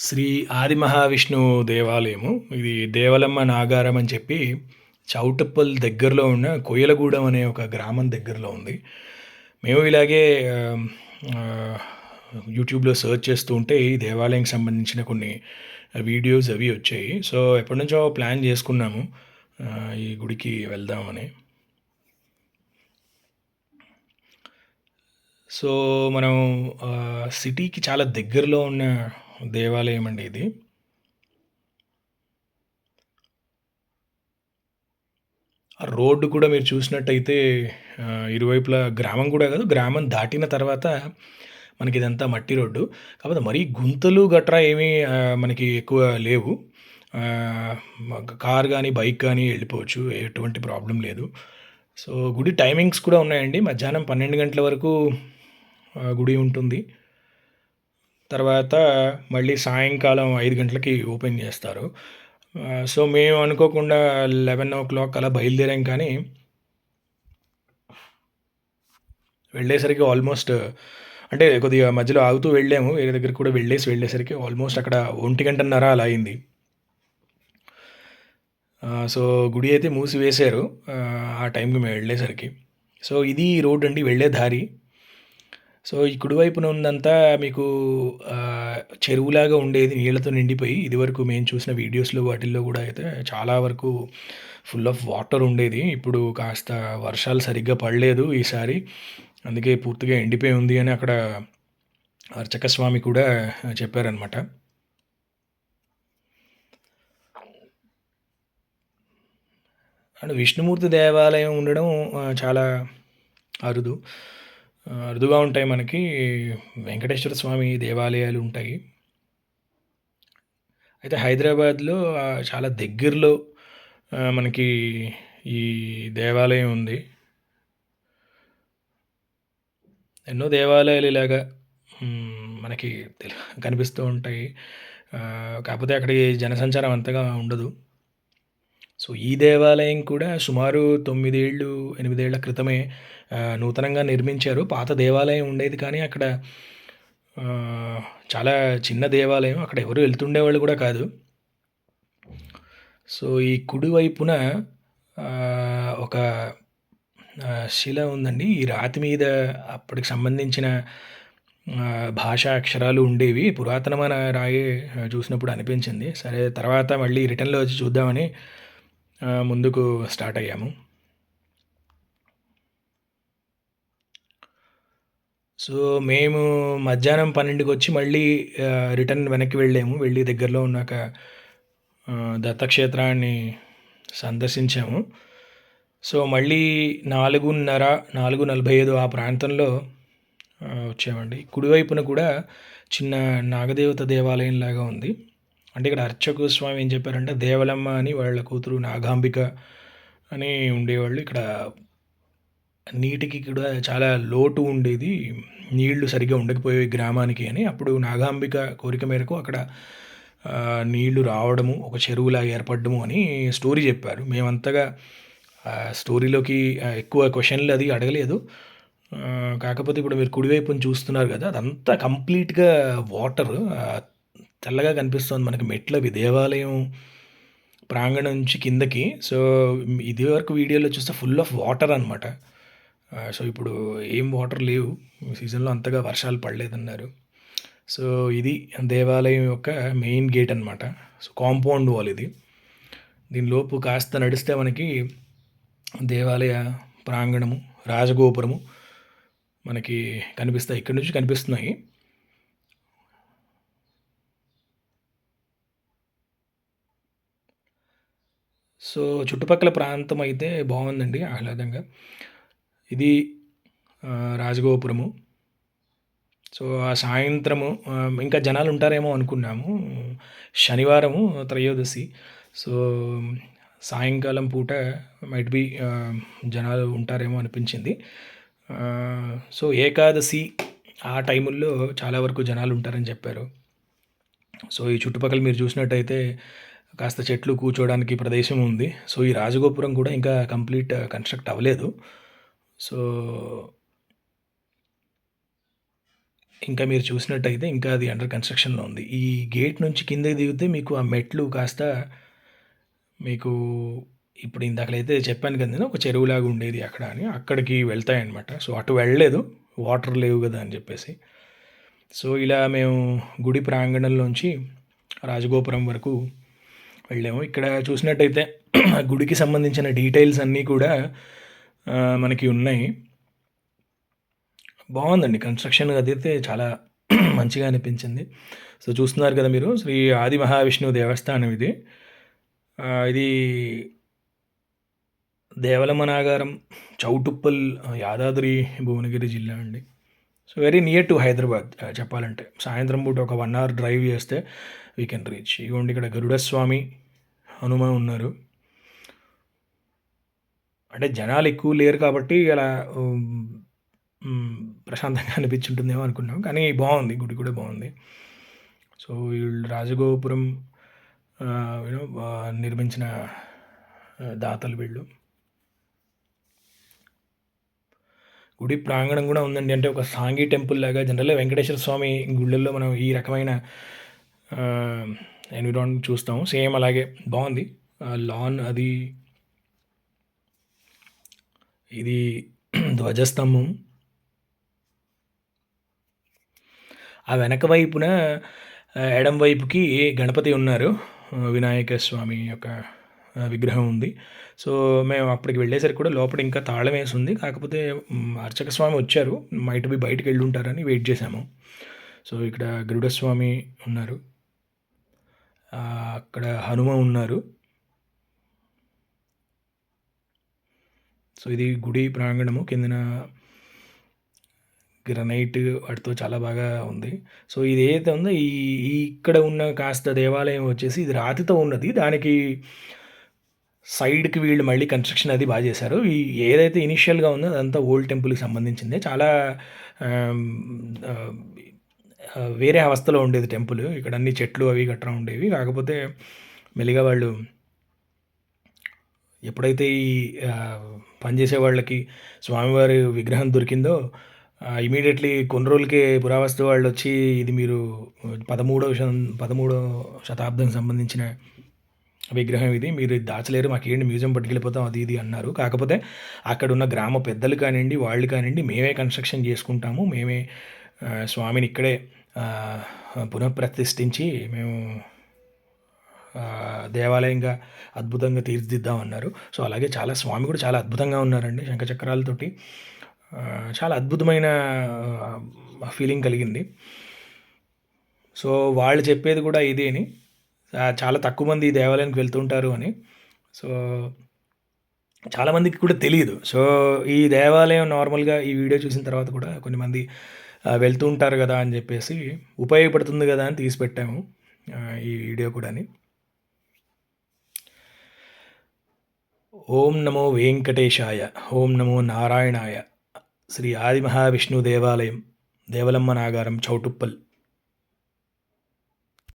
శ్రీ ఆది మహావిష్ణువు దేవాలయము. ఇది దేవలమ్మ నాగారం అని చెప్పి చౌటుప్పల్ దగ్గరలో ఉన్న కొయ్యలగూడెం అనే ఒక గ్రామం దగ్గరలో ఉంది. మేము ఇలాగే ఆహ్, ఆహ్, యూట్యూబ్‌లో సెర్చ్ చేస్తూ ఉంటే ఈ దేవాలయంకి సంబంధించిన కొన్ని వీడియోస్ అవి వచ్చాయి. సో, ఎప్పటినుంచో ప్లాన్ చేసుకున్నాము. ఈ గుడికి వెళ్దామని. సో, మనం సిటీకి చాలా దగ్గరలో ఉన్న దేవాలయం అండి ఇది. ఆ రోడ్డు కూడా మీరు చూసినట్టయితే ఇరువైపులా గ్రామం కూడా కాదు. గ్రామం దాటిన తర్వాత మనకిదంతా మట్టి రోడ్డు. కాకపోతే మరీ గుంతలు గట్రా ఏమీ మనకి ఎక్కువ లేవు. ఆహ్, కార్ గానీ, బైక్ గానీ ఎళ్ళిపోవచ్చు. ఎటువంటి ప్రాబ్లమ్ లేదు. సో, గుడి టైమింగ్స్ కూడా ఉన్నాయండి. మధ్యాహ్నం 12 గంటల వరకు గుడి ఉంటుంది. తర్వాత మళ్ళీ సాయంకాలం 5 గంటలకి ఓపెన్ చేస్తారు. సో, మేము అనుకోకుండా 11:00 అలా బయలుదేరాం కానీ వెళ్ళేసరికి ఆల్మోస్ట్ అంటే కొద్దిగా మధ్యలో ఆగుతూ వెళ్ళాము. వేరే దగ్గరికి కూడా వెళ్ళేసరికి ఆల్మోస్ట్ అక్కడ 1:30 అలా అయింది. సో, గుడి అయితే మూసివేశారు. ఆ టైంకి మేము వెళ్ళేసరికి. సో, ఇది రోడ్ అండి వెళ్ళే దారి. సో, ఈ కుడివైపున ఉందంతా మీకు చెరువులాగా ఉండేది నీళ్లతో నిండిపోయి. ఇదివరకు మేము చూసిన వీడియోస్‌లో వాటిల్లో గూడా అయితే చాలా వరకు ఫుల్ ఆఫ్ వాటర్ ఉండేది. ఇప్పుడు కాస్త వర్షాలు సరిగ్గా పడలేదు ఈసారి. అందుకే పూర్తిగా ఎండిపోయి ఉంది అని అక్కడ అర్చక స్వామి కూడా చెప్పారనమాట. అండ్ విష్ణుమూర్తి దేవాలయం ఉండడం చాలా అరుదు. అరుదుగా ఉంటాయి మనకి. వెంకటేశ్వర స్వామి దేవాలయాలు ఉంటాయి. అయితే హైదరాబాద్‌లో చాలా దగ్గరలో మనకి ఈ దేవాలయం ఉంది. ఎన్నో దేవాలయాలు ఇలాగా మనకి కనిపిస్తూ ఉంటాయి. కాకపోతే అక్కడికి జనసంచారం అంతగా ఉండదు. సో, ఈ దేవాలయం కూడా సుమారు 9 ఏళ్ళు, 8 ఏళ్ల క్రితమే నూతనంగా నిర్మించారు. పాత దేవాలయం ఉండేది కానీ అక్కడ ఆహ్, చాలా చిన్న దేవాలయం. అక్కడ ఎవరు వెళ్తుండేవాళ్ళు కూడా కాదు. సో, ఈ కుడి వైపున ఒక శిల ఉందండి. ఈ రాతి మీద అప్పటికి సంబంధించిన భాషా అక్షరాలు ఉండేవి. పురాతనమైన రాయే చూసినప్పుడు అనిపించింది. సరే తర్వాత మళ్ళీ రిటర్న్‌లో వచ్చి చూద్దామని ముందుకు స్టార్ట్ అయ్యాము. సో, మేము మధ్యాహ్నం 12:00కొచ్చి మళ్ళీ రిటర్న్ వెనక్కి వెళ్ళాము. వెళ్ళి దగ్గరలో ఉన్న ఒక దత్తక్షేత్రాన్ని సందర్శించాము. సో, మళ్ళీ 4:30, 4:45 ఆ ప్రాంతంలో వచ్చామండి. కుడివైపున కూడా చిన్న నాగదేవత దేవాలయంలాగా ఉంది. అంటే ఇక్కడ అర్చక స్వామి ఏం చెప్పారంటే దేవలమ్మ అని వాళ్ళ కూతురు నాగాంబిక అని ఉండేవాళ్ళు. ఇక్కడ నీటికి కూడా చాలా లోటు ఉండేది. నీళ్లు సరిగ్గా ఉండకపోయేవి గ్రామానికి అని. అప్పుడు నాగాంబిక కోరిక మేరకు అక్కడ నీళ్లు రావడము, ఒక చెరువులా ఏర్పడము అని స్టోరీ చెప్పారు. మేమంతగా స్టోరీలోకి ఎక్కువ క్వెషన్లు అది అడగలేదు. కాకపోతే ఇప్పుడు మీరు కుడివైపున చూస్తున్నారు కదా! అదంతా కంప్లీట్‌గా వాటర్ తెల్లగా కనిపిస్తుంది మనకి మెట్లవి దేవాలయం ప్రాంగణం నుంచి కిందకి. సో, ఇదివరకు వీడియోలో చూస్తే ఫుల్ ఆఫ్ వాటర్ అనమాట. సో, ఇప్పుడు ఏం వాటర్ లేవు. ఈ సీజన్‌లో అంతగా వర్షాలు పడలేదన్నారు. సో, ఇది దేవాలయం యొక్క మెయిన్ గేట్ అనమాట. సో, కాంపౌండ్ వాల్ ఇది. దీనిలోపు కాస్త నడిస్తే మనకి దేవాలయ ప్రాంగణము, రాజగోపురము మనకి కనిపిస్తాయి. ఇక్కడి నుంచి కనిపిస్తున్నాయి. సో, చుట్టుపక్కల ప్రాంతం అయితే బాగుందండి ఆహ్లాదంగా. ఇది రాజగోపురము. సో, ఆ సాయంత్రము ఇంకా జనాలుంటారేమో అనుకున్నాము. శనివారము త్రయోదశి. సో, సాయంకాలం పూట మైట్ బీ జనాలు ఉంటారేమో అనిపించింది. సో, ఏకాదశి ఆ టైముల్లో చాలా వరకు జనాలుంటారని చెప్పారు. సో, ఈ చుట్టుపక్కల మీరు చూసినట్టయితే కాస్త చెట్లు కూర్చోవడానికి ప్రదేశం ఉంది. సో, ఈ రాజగోపురం కూడా ఇంకా కంప్లీట్ కన్‌స్ట్రక్ట్ అవ్వలేదు. సో, ఇంకా మీరు చూసినట్టయితే ఇంకా అది అండర్ కన్‌స్ట్రక్షన్‌లో ఉంది. ఈ గేట్ నుంచి కిందకి దిగితే మీకు ఆ మెట్లు కాస్త మీకు ఇప్పుడు ఇందాకలైతే చెప్పాను కదా నేను ఒక చెరువులాగా ఉండేది అక్కడ అని. అక్కడికి వెళ్తాయన్నమాట. సో, అటు వెళ్ళలేదు. వాటర్ లేవు గదా అని జెప్పేసి. సో, ఇలా మేము గుడి ప్రాంగణంలోంచి రాజగోపురం వరకు వెళ్ళాము. ఇక్కడ చూసినట్టయితే గుడికి సంబంధించిన డీటెయిల్స్ అన్నీ కూడా మనకి ఉన్నాయి. బావుందండి. కన్‌స్ట్రక్షన్ అదైతే చాలా మంచిగా అనిపించింది. సో, చూస్తున్నారు కదా మీరు శ్రీ ఆది మహావిష్ణువు దేవస్థానం ఇది. ఇది దేవలమ్మ నాగారం, చౌటుప్పల్, యాదాద్రి భువనగిరి జిల్లా అండి. So, very near to Hyderabad చెప్పాలంటే. సాయంత్రం పూట ఒక 1 అవర్ డ్రైవ్ చేస్తే వీ కెన్ రీచ్. ఇగోండి ఇక్కడ గరుడస్వామి, హనుమ ఉన్నారు. అంటే జనాలు ఎక్కువ లేరు కాబట్టి అలా ప్రశాంతంగా అనిపించుంటుందేమో అనుకున్నాం. కానీ బావుంది. గుడి కూడా బావుంది. సో, వీళ్ళు రాజగోపురం నిర్మించిన దాతలు వీళ్ళు. గుడి ప్రాంగణం కూడా ఉందండి. అంటే ఒక సాంఘీ టెంపుల్ లాగా జనరల్‌గా వెంకటేశ్వర స్వామి గుళ్ళల్లో మనం ఈ రకమైన ఎన్విరాన్మెంట్ చూస్తాం. సేమ్ అలాగే బావుంది. లాన్ అది ఇది ధ్వజస్తంభం. ఆ వెనక వైపున ఎడమ వైపుకి గణపతి ఉన్నారు. వినాయక స్వామి యొక్క విగ్రహం ఉంది. సో, మేము అప్పటికి వెళ్ళేసరికి కూడా లోపల ఇంకా తాళం వేసుంది. కాకపోతే అర్చక స్వామి వచ్చారు. మైట్ బి బయటికెళ్ళుంటారని వెయిట్ చేశాము. సో, ఇక్కడ గరుడస్వామి ఉన్నారు. అక్కడ హనుమ ఉన్నారు. సో, ఇది గుడి ప్రాంగణము. కిందన గ్రనైట్ వాటితో చాలా బాగా ఉంది. సో, ఇది ఏదైతే ఉందో ఇక్కడ ఉన్న కాస్త దేవాలయం వచ్చేసి ఇది రాతితో ఉన్నది. దానికి సైడ్‌కి వీళ్ళు మళ్ళీ కన్‌స్ట్రక్షన్ అది చేశారు. ఏదైతే ఇనీషియల్‌గా ఉందో అదంతా ఓల్డ్ టెంపుల్‌కి సంబంధించిందే. చాలా ఆహ్, ఆహ్, వేరే అవస్థలో ఉండేది టెంపుల్. ఇక్కడ అన్ని చెట్లు అవి గట్రా ఉండేవి. కాకపోతే మెల్లిగా వాళ్ళు ఎప్పుడైతే పనిచేసే వాళ్ళకి స్వామివారి విగ్రహం దొరికిందో ఇమీడియట్‌లీ కొన్ని రోజులకే పురావస్తు వాళ్ళొచ్చి ఇది మీరు 13వ శతాబ్దం సంబంధించిన విగ్రహం ఇది. మీరు ఇది దాచలేరు. మాకేంటి మ్యూజియం పట్టుకెళ్ళిపోతాం అది ఇది అన్నారు. కాకపోతే అక్కడున్న గ్రామ పెద్దలు కానియండి, వాళ్ళు కానియండి మేమే కన్‌స్ట్రక్షన్ చేసుకుంటాము. మేమే స్వామిని ఇక్కడే పునఃప్రతిష్ఠించి మేము దేవాలయంగా అద్భుతంగా తీర్చిదిద్దామన్నారు. సో, అలాగే చాలా స్వామి కూడా చాలా అద్భుతంగా ఉన్నారండి. శంఖచక్రాలతోటి చాలా అద్భుతమైన ఫీలింగ్ కలిగింది. సో, వాళ్ళు చెప్పేది కూడా ఇదే అని. చాలా తక్కువ మంది ఈ దేవాలయానికి వెళ్తుంటారు అని. సో, చాలామందికి కూడా తెలీదు. సో, ఈ దేవాలయం నార్మల్‌గా ఈ వీడియో చూసిన తర్వాత కూడా కొంతమంది వెళ్తూ ఉంటారు గదా అని జెప్పేసి ఉపయోగపడుతుంది గదా అని తీసి పెట్టాము ఈ వీడియో కూడాని. ఓం నమో వెంకటేశాయ. ఓం నమో నారాయణాయ. శ్రీ ఆది మహావిష్ణు దేవాలయం, దేవలమ్మ నాగారం, చౌటుప్పల్.